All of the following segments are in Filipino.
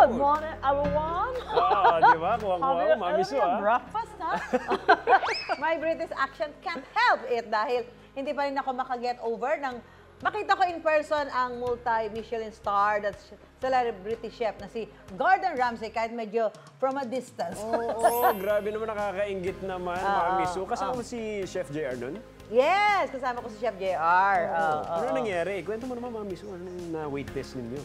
Good morning, everyone. Di ba? Kuha-kuha ko, Mami Su, breakfast, ha? My British accent can't help it dahil hindi pa rin ako makaget over ng makita ko in person ang multi-Michelin star that's celebrity chef na si Gordon Ramsay kahit medyo from a distance. Oo, grabe naman, nakakaingit naman, Mami Su. Kasama mo si Chef JR nun? Yes, kasama ko si Chef JR. Ano nangyari? Kwento mo naman, Mami Su, anong na-weight test ninyo?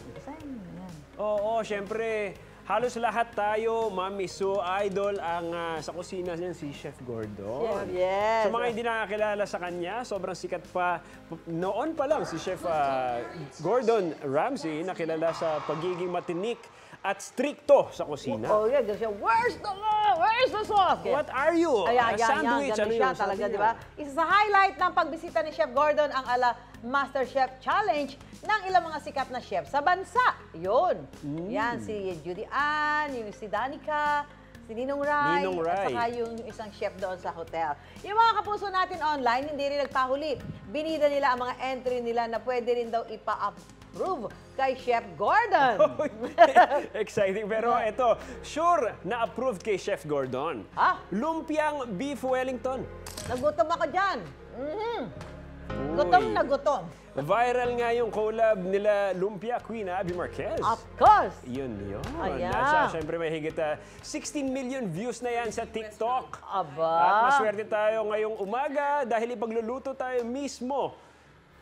Oo, syempre, halos lahat tayo, Mami Su, idol ang sa kusina niyan si Chef Gordon. Yes. Sa mga hindi nakakilala sa kanya, sobrang sikat pa. Noon pa lang si Chef Gordon Ramsay nakilala sa pagiging matinik at stricto sa kusina. Oh, yeah, siya, where's the sauce? What are you? Sandwich, ano siya yung talaga, sabi di ba? Isa sa highlight ng pagbisita ni Chef Gordon ang ala Master Chef Challenge ng ilang mga sikat na chef sa bansa. Yun. Yan, si Judy Ann, yung si Danica, si Ninong Rai, at saka yung isang chef doon sa hotel. Yung mga kapuso natin online, hindi rin nagpahuli. Binida nila ang mga entry nila na pwede rin daw ipa-approve kay Chef Gordon. Exciting. Pero ito, sure na approved kay Chef Gordon. Lumpiang Beef Wellington. Nagutom ako dyan. Gutom na gutom. Viral nga yung collab nila Lumpia Queen Abby Marquez. Of course. Yun. Ayan. At syempre may higit 16 million views na yan sa TikTok. Aba. At maswerte tayo ngayong umaga dahil ipagluluto tayo mismo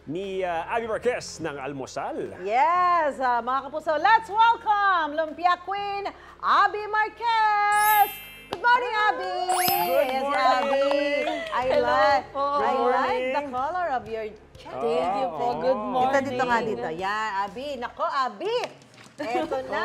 ni Abby Marquez ng almusal. Yes, mga kapuso, let's welcome Lumpia Queen Abby Marquez. Good morning, Abby! Good morning! Abby. I like the color of your check. Thank you po. Good morning. Dito nga dito. Yan, Abby. Nako, Abby! Eto na.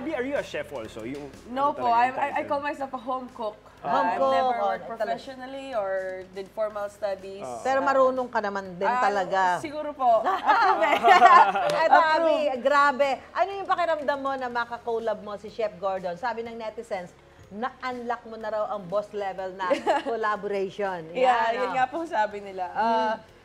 Abby, are you a chef also? No po, I call myself a home cook. I've never worked professionally or did formal studies. Pero marunong ka naman din talaga. Siguro po. Eto, Abby, grabe. Ano yung pakiramdam mo na makakolab mo si Chef Gordon? Sabi ng netizens, na-unlock mo na raw ang boss level na collaboration. Yeah, yun nga po sabi nila.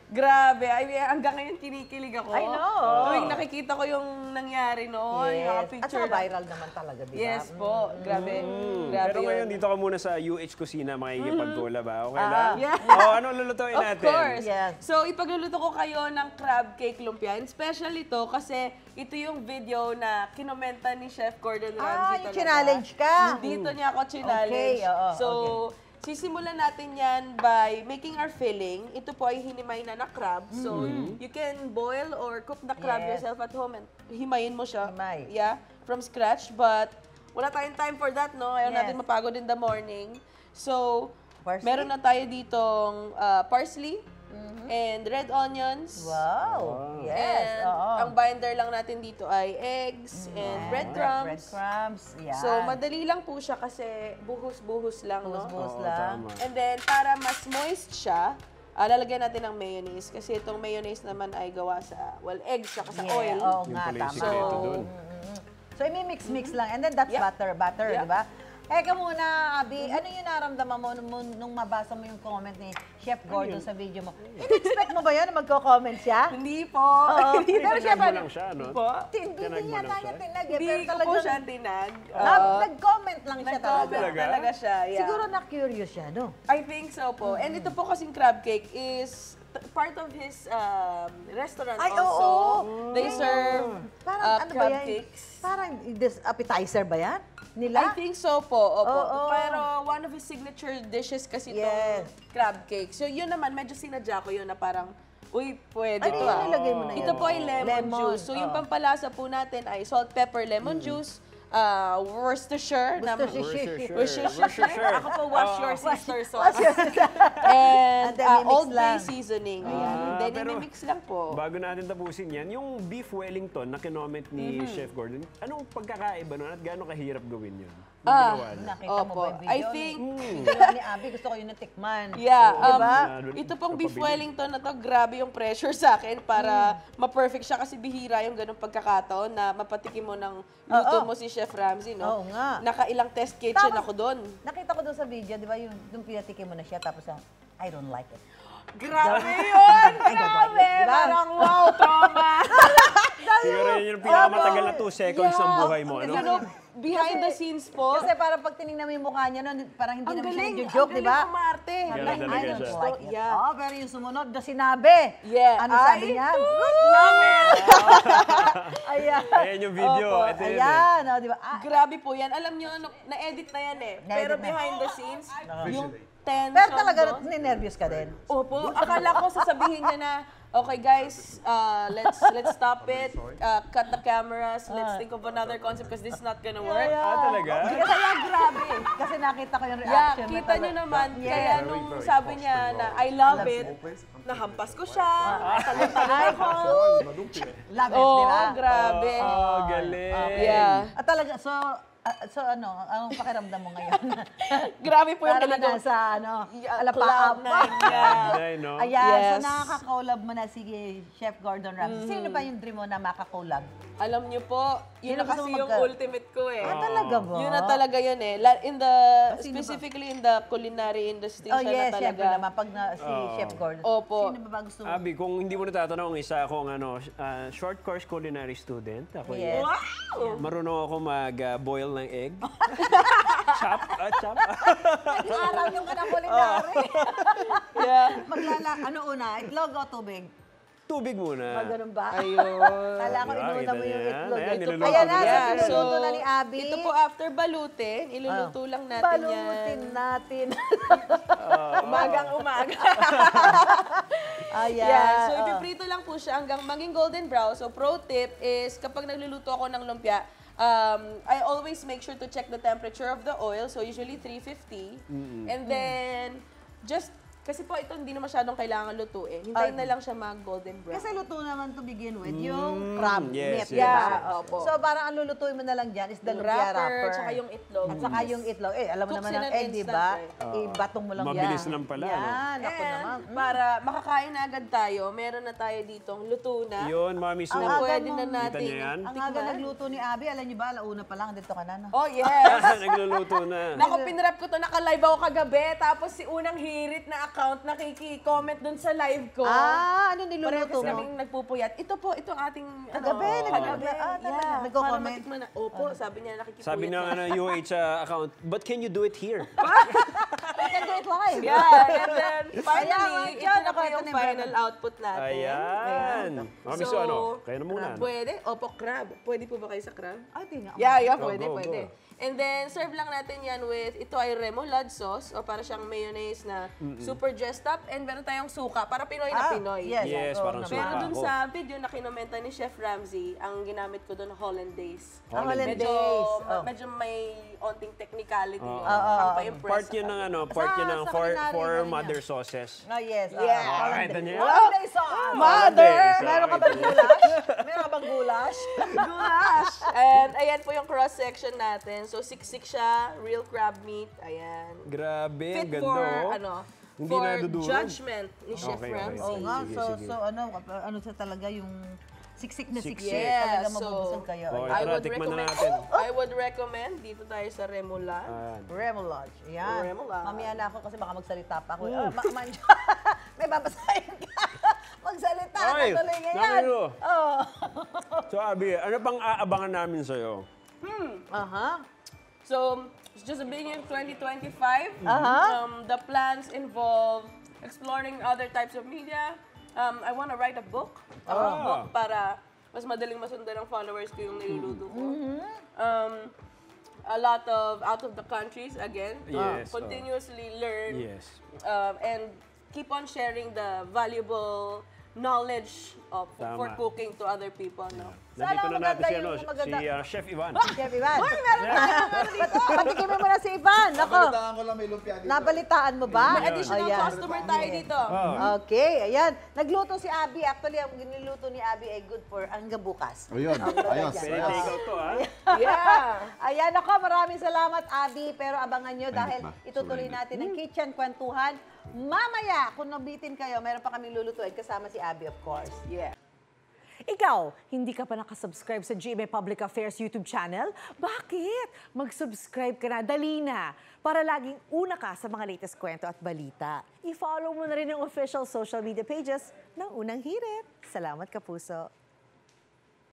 Grabe, hanggang ngayon kinikilig ako. I know. Tuwing nakikita ko yung nangyari noon, yung mga picture. At saka viral naman talaga, di ba? Yes po, grabe. Pero ngayon, dito ka muna sa UH Kusina, makikipag-collab ba? Okay lang? Yeah. Anong lulutuin natin? Of course. Yes. So, ipagluluto ko kayo ng crab cake lumpia. And special ito kasi ito yung video na kinomenta ni Chef Gordon Ramsay yung challenge ka. Dito niya ako challenge. Okay, So, sisimulan natin yan by making our filling. Ito po ay hinimay na crab. So, you can boil or cook the crab yourself at home and himayin mo siya. Yeah, from scratch. But wala tayong time for that, no? Ayaw natin mapagod in the morning. So, meron na tayo ditong parsley and red onions. Wow! Yes! And ang binder lang natin dito ay eggs and breadcrumbs. Breadcrumbs, yeah. So, madali lang po siya kasi buhos-buhos lang, no? Buhos lang. And then, para mas moist siya, lalagyan natin ng mayonnaise. Kasi itong mayonnaise naman ay gawa sa, eggs siya sa oil. Oo nga, tama. So, i-mix-mix lang. And then, that's butter, di ba? Eka muna, Abby, ano yung naramdaman mo nung mabasa mo yung comment ni Chef Gordon sa video mo? In-expect mo ba yan na magko-comment siya? Hindi po. Pero siya mo lang siya, no? Hindi niya tayo tinag. Hindi ko po siya tinag. Nag-comment lang siya talaga. Talaga siya, yeah. Siguro na-curious siya, no? I think so po. And ito po kasing crab cake is part of his restaurant also. They serve crab cakes. Parang appetizer ba yan? Nila? I think so po. Opo. Pero one of his signature dishes kasi itong crab cake. So yun naman, medyo sinadya ko yun na parang, uy, pwede to. Ano yung nilagay mo na yan? Ito po ay lemon juice. So yung pampalasa po natin ay salt, pepper, lemon juice, Worcestershire. Worcestershire. Ako po, wash your sister sauce. And Old Bay seasoning. Ayan. Then, i-mix lang po. Bago natin tapusin yan, yung beef Wellington na kinoment ni Chef Gordon, anong pagkakaiba nun at gaano kahirap gawin yun? Nakita mo ba yung video? I think... ni Abby, gusto ko yun natikman. Yeah. Ito pong beef Wellington na to, grabe yung pressure sa akin para ma-perfect siya kasi bihira yung ganung pagkakataon na mapatikim mo ng luto mo si Chef Ramsay, no? Oo nga. Nakailang test kitchen ako doon. Nakita ko doon sa video, di ba, yung pinatikim mo na siya, tapos I don't like it. Grabe yun! Grabe! Diba? Parang wow, trauma! Siguro yun yung pinakamatagal na 2 seconds ng buhay mo, ano? You know, behind the scenes po. Kasi parang pag tinignan mo yung mukha niya nun, parang hindi Ang naman siya galing, nag-joke, di ba? Ang galing umarte. Ganun Like, talaga I don't siya. like it. Yeah. Oh, pero yung sumunod na sinabi. Yeah. Ano sabi niya? Love it! Ayan. Ayan yung video. Opo. Ito yun, Ayan, oh, di ba? Grabe po yan. Alam nyo, na-edit na yan eh. Pero Na-edit na. behind the scenes, yung tension Pero talaga, doon. ninervyos ka din. Opo, akala ko sasabihin niya na, okay guys, let's stop it, cut the cameras, let's think of another concept because this is not gonna work. talaga? Kaya grabe. Kasi nakita ko yung Yeah, reaction. na kita nyo talaga. naman, kaya nung sabi niya na I love it, nahampas ko siya, talon-talon ako. Love it, Oo, di ba? grabe. Oh, galing. Yeah. At talaga, so ano, anong pakiramdam mo ngayon? Grabe po yung Parang pinag- nasa, ano, Yeah, alapaap. cloud nine, yeah. Ay, no? Ayan, Yes. so nakaka-collab mo na si Chef Gordon Ramsay. Sino ba yung dream mo na maka-collab? Alam niyo po, yun Sino na gusto kasi mo yung magka- ultimate ko eh. Ah, talaga ba? Yun na talaga yun eh. In the, Sino ba? specifically in the culinary industry Oh siya yes, na syempre talaga. naman, pag si Chef Gordon. Opo. Sino ba gusto mo? Abby, kung hindi mo natatanong, isa akong short course culinary student. Ako Yes. Wow! Marunong ako mag-boil ng egg. Chop. Araw yung ka na culinary. Yeah. ano una, itlog o tubig? Tubig muna. Ganun ba? Ayun. Kala ko Yeah, inuna kita mo yung niya. itlog. Ayan, Ito niluluto pa. Ayan na, ko so na. niluluto na ni Abby. Ito po after balutin, iluluto lang natin Balutin yan. natin. Umagang umaga. Ayan. Yeah, so ipiprito lang po siya hanggang maging golden brown. So pro tip is kapag nagluluto ako ng lumpia, I always make sure to check the temperature of the oil. So usually 350. And then just kasi po ito hindi na masyadong kailangan lutuin. Hintayin na lang siya mag-golden brown. Kasi luto naman to begin with, yung crab yes, meat, yes. diba? Yeah, opo. So parang ang lulutuin mo na lang dyan is the Yung lumpia wrapper. tsaka yung itlog. At saka yung itlog. Alam mo Cooks naman in ang an egg, instant, diba? eh. Ibatong mo lang yan. Mabilis lang pala, no? Yan, ako And naman. para makakain na agad tayo, meron na tayo ditong luto na. Yun, Mami Su. Ang Na aga pwede mo. na natin Kita niyo yan? Ang aga nagluto ni Abby, alam niyo ba, alauna pa lang, dito ka na, no? Oh, yes! Nagluluto na. Naku, pinrep ko to, naka-live ako kagabi, tapos si unang hirit na account nakiki-comment dun sa live ko. Ano Parehas niluluto mo? kaming nagpupuyat. Ito po, ito ang ating... Kagabi, kagabi. talaga. Yeah, Nagko-comment? para matikman na. Opo, sabi niya nakikipuyat. Sabi ng UH account, but can you do it here? I can do it live. Yeah, and then finally, Ayan, ito na po nakita yung ni final output natin. Ayan. Mami Su, ano? Kaya na muna. Pwede. Opo, crab. Pwede po ba kayo sa crab? Ay, di nga. Yeah, Go, pwede, go, pwede. go. And then, serve lang natin yan with, ito ay remoulade sauce, o para siyang mayonnaise na super dressed up, and meron tayong suka, para Pinoy na Pinoy. Yes, oo parang naman. Pero suka dun ako. sa video na kinomenta ni Chef Ramsay, ang ginamit ko dun Hollandaise. Hollandaise. Medyo, Oh. medyo may onting technicality yun. Oo. Pampa-impress. Part yun ng part yun ng sa four culinary na mother yan. sauces. Oh, yes. Yeah. Nakita niyo? Hollandaise sauce. Mother! Meron ka bang gulash? Meron ka bang gulash? Goulash! And ayan po yung cross-section natin. So, siksik siya, real crab meat. Ayan. Grabe, ang Fit ganda. for, oh. Hindi for nadudurog. judgment ni Chef Okay, okay. Ramsay. Oo nga, Sige, so, sige. so ano siya talaga yung siksik na siksik. Yeah, Talaga so- mabubusog kayo. Okay. I Tara, would tikman na recommend, natin. I would recommend, dito tayo sa Remoulade. Ayan. Remoulade. Yan. Remoulade. Mamaya na ako kasi baka magsalita pa ako. May babasahin ka. Magsalita. Ay, Natuloy nga yan. nakiyo. Oh. So, Abby, ano pang aabangan namin sa'yo? Aha. So, it's just the beginning of 2025. The plans involve exploring other types of media. I want to write a book. A book para mas madaling masundan ng followers ko yung niluluto ko. A lot of out of the countries, again. Yes, Continuously learn. Yes. And keep on sharing the valuable knowledge of for Tama. cooking to other people. No? Nandito na natin maganda si, yung maganda. Chef Ivan. Chef Ivan. Uy, meron na. Patikimin mo na si Ivan. Ako. Nabalitaan ko lang may lumpia dito. Nabalitaan mo ba? May additional Ayan. customer tayo dito. Okay, ayan. Nagluto si Abby. Actually, ang ginluto ni Abby ay good for hanggang bukas. Ayun, ayos. Pwede take out to, ha? Yeah. Ayan ako, maraming salamat Abby. Pero abangan nyo dahil ba? itutuloy natin ang kitchen kwentuhan. Mamaya, kung nabitin kayo, meron pa kami lulutuin kasama si Abby, of course. Yeah. Ikaw, hindi ka pa nakasubscribe sa GMA Public Affairs YouTube channel? Bakit? Mag-subscribe ka na, dali na, para laging una ka sa mga latest kwento at balita. I-follow mo na rin ang official social media pages ng Unang Hirit. Salamat, Kapuso.